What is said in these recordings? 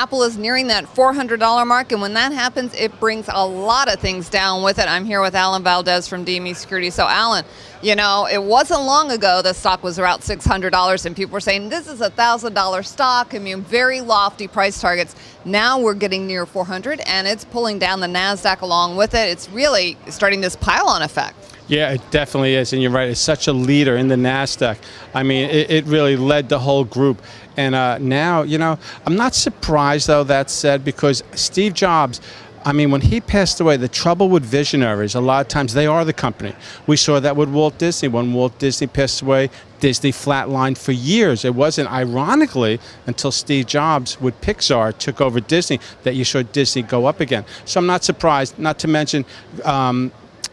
Apple is nearing that $400 mark, and when that happens, it brings a lot of things down with it. I'm here with Alan Valdes from DME Securities. So Alan, you know, it wasn't long ago the stock was around $600 and people were saying this is a $1,000 stock. I mean, very lofty price targets. Now we're getting near 400 and it's pulling down the NASDAQ along with it. It's really starting this pile-on effect. Yeah, it definitely is, and you're right. It's such a leader in the NASDAQ. I mean, it really led the whole group. And now, you know, I'm not surprised, though, that said, because Steve Jobs, I mean, when he passed away, the trouble with visionaries, a lot of times they are the company. We saw that with Walt Disney. When Walt Disney passed away, Disney flatlined for years. It wasn't, ironically, until Steve Jobs with Pixar took over Disney that you saw Disney go up again. So I'm not surprised, not to mention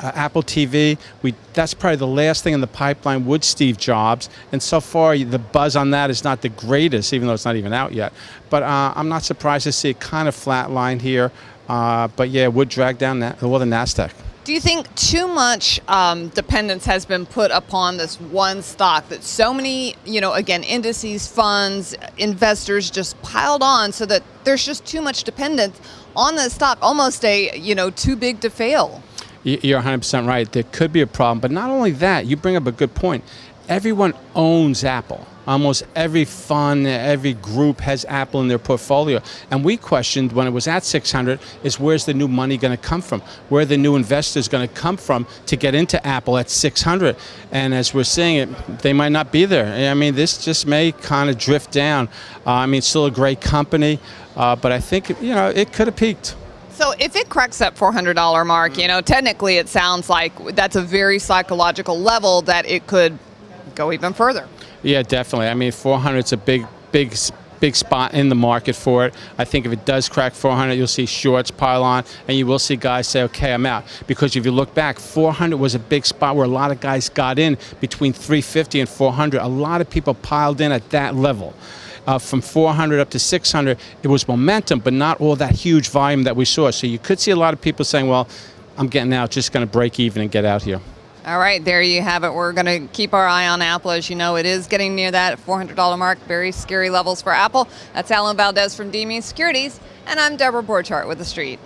Apple TV, that's probably the last thing in the pipeline with Steve Jobs, and so far the buzz on that is not the greatest, even though it's not even out yet. But I'm not surprised to see it kind of flatline here, but yeah, it would drag down the NASDAQ. Do you think too much dependence has been put upon this one stock, that so many, you know, again, indices, funds, investors just piled on so that there's just too much dependence on the stock, almost a, you know, too big to fail? You're 100% right. There could be a problem. But not only that, you bring up a good point. Everyone owns Apple. Almost every fund, every group has Apple in their portfolio. And we questioned when it was at 600 is where's the new money going to come from? Where are the new investors going to come from to get into Apple at 600? And as we're seeing it, they might not be there. I mean, this just may kind of drift down. I mean, it's still a great company, but I think, you know, it could have peaked. So if it cracks that $400 mark, you know, technically it sounds like that's a very psychological level that it could go even further. Yeah, definitely. I mean, 400 is a big spot in the market for it. I think if it does crack 400, you'll see shorts pile on, and you will see guys say, okay, I'm out. Because if you look back, 400 was a big spot where a lot of guys got in between 350 and 400. A lot of people piled in at that level. From 400 up to 600, it was momentum, but not all that huge volume that we saw. So you could see a lot of people saying, well, I'm getting out, just going to break even and get out here. All right, there you have it. We're going to keep our eye on Apple. As you know, it is getting near that $400 mark. Very scary levels for Apple. That's Alan Valdes from DME Securities, and I'm Debra Borchardt with TheStreet.